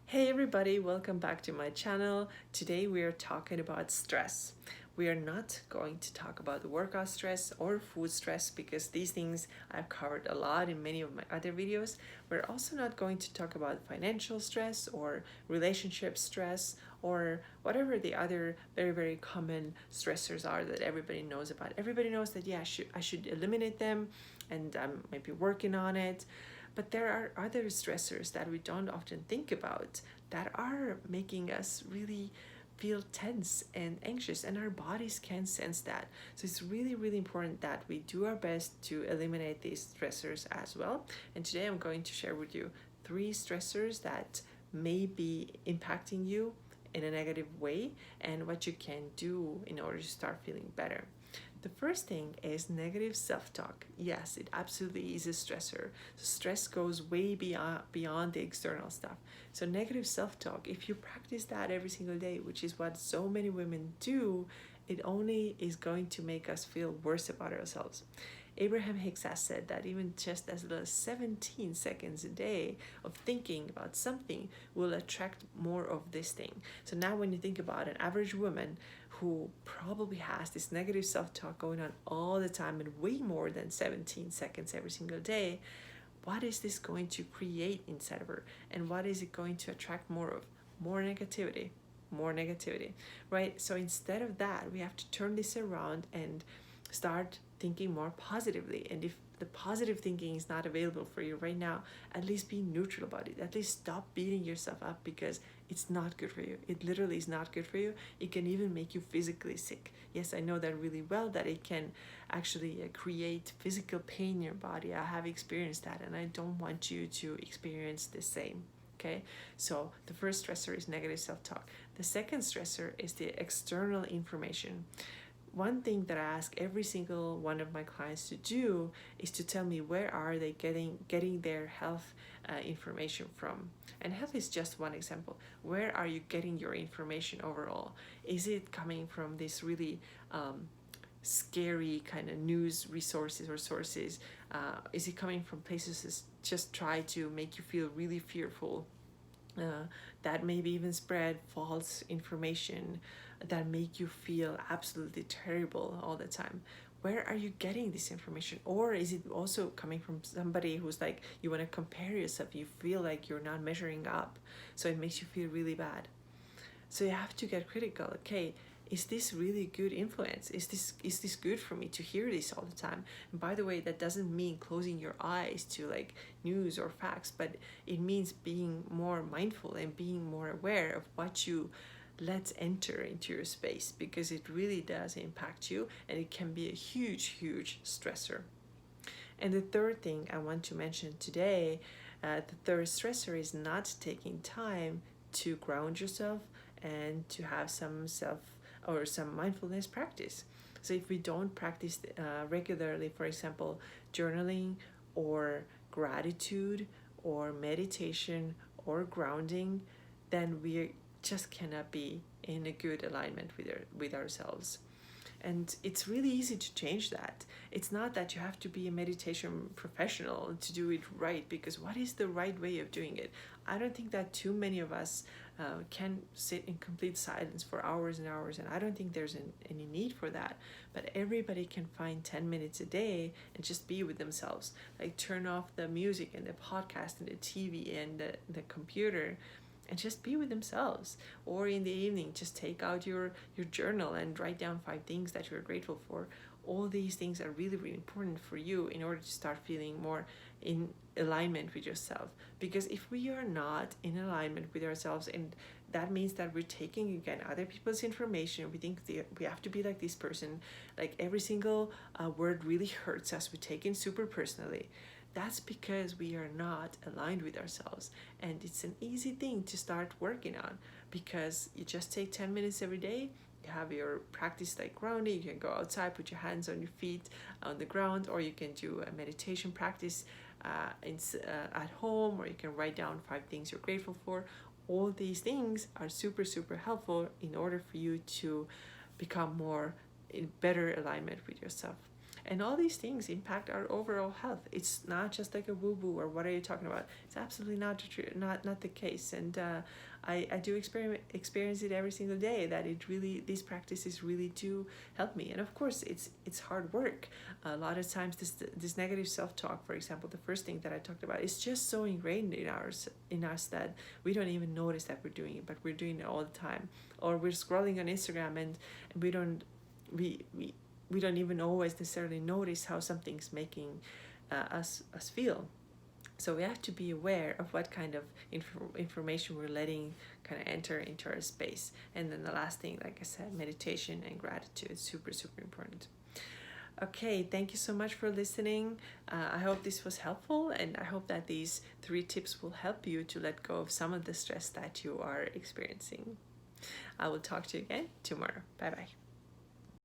Hey everybody, welcome back to my channel. Today we are talking about stress. We are not going to talk about workout stress or food stress because these things I've covered a lot in many of my other videos. We're also not going to talk about financial stress or relationship stress or whatever the other very common stressors are that everybody knows about. Everybody knows that I should eliminate them and I'm maybe working on it. But there are other stressors that we don't often think about that are making us really feel tense and anxious, and our bodies can sense that. So it's really important that we do our best to eliminate these stressors as well. And today I'm going to share with you 3 stressors that may be impacting you in a negative way and what you can do in order to start feeling better. The first thing is negative self-talk. Yes, it absolutely is a stressor. So stress goes way beyond the external stuff. So negative self-talk, if you practice that every single day, which is what so many women do, it only is going to make us feel worse about ourselves. Abraham Hicks has said that even just as little as 17 seconds a day of thinking about something will attract more of this thing. So now when you think about an average woman who probably has this negative self-talk going on all the time and way more than 17 seconds every single day, what is this going to create inside of her? And what is it going to attract more of? More negativity, right? So instead of that, we have to turn this around and start thinking more positively. And if the positive thinking is not available for you right now, at least be neutral about it. At least stop beating yourself up because it's not good for you. It literally is not good for you. It can even make you physically sick. Yes, I know that really well, that it can actually create physical pain in your body. I have experienced that, and I don't want you to experience the same. Okay, so the first stressor is negative self-talk. The second stressor is the external information. One thing that I ask every single one of my clients to do is to tell me where are they getting their health information from. And health is just one example. Where are you getting your information overall? Is it coming from this really scary kind of news resources or sources? Is it coming from places that just try to make you feel really fearful? That maybe even spread false information that make you feel absolutely terrible all the time. Where are you getting this information? Or is it also coming from somebody who's like, you want to compare yourself, you feel like you're not measuring up, so it makes you feel really bad. So you have to get critical. Okay, is this really good influence? Is this good for me to hear this all the time? And by the way, that doesn't mean closing your eyes to like news or facts, but it means being more mindful and being more aware of what you let enter into your space, because it really does impact you and it can be a huge stressor. And the third thing I want to mention today, the third stressor is not taking time to ground yourself and to have some some mindfulness practice. So if we don't practice regularly, for example, journaling or gratitude or meditation or grounding, then we just cannot be in a good alignment with ourselves. And it's really easy to change that. It's not that you have to be a meditation professional to do it right, because what is the right way of doing it? I don't think that too many of us can sit in complete silence for hours and hours, and I don't think there's any need for that. But everybody can find 10 minutes a day and just be with themselves. Like turn off the music and the podcast and the TV and the computer and just be with themselves. Or in the evening, just take out your journal and write down 5 things that you're grateful for. All these things are really important for you in order to start feeling more in alignment with yourself. Because if we are not in alignment with ourselves, and that means that we're taking again other people's information, we think we have to be like this person, like every single word really hurts us, we take it super personally. That's because we are not aligned with ourselves. And it's an easy thing to start working on, because you just take 10 minutes every day. You have your practice like grounding. You can go outside, put your hands on your feet on the ground, or you can do a meditation practice at home, or you can write down 5 things you're grateful for. All these things are super helpful in order for you to become more in better alignment with yourself. And all these things impact our overall health. It's not just like a woo-woo or what are you talking about. It's absolutely not true, not the case. And I do experience it every single day, that it really, these practices really do help me. And of course it's hard work. A lot of times this negative self-talk, for example, the first thing that I talked about, is just so ingrained in us that we don't even notice that we're doing it, but we're doing it all the time. Or we're scrolling on Instagram and we don't even always necessarily notice how something's making us feel. So we have to be aware of what kind of information we're letting kind of enter into our space. And then the last thing, like I said, meditation and gratitude, super important. Okay, thank you so much for listening. I hope this was helpful, and I hope that these 3 tips will help you to let go of some of the stress that you are experiencing. I will talk to you again tomorrow. Bye bye.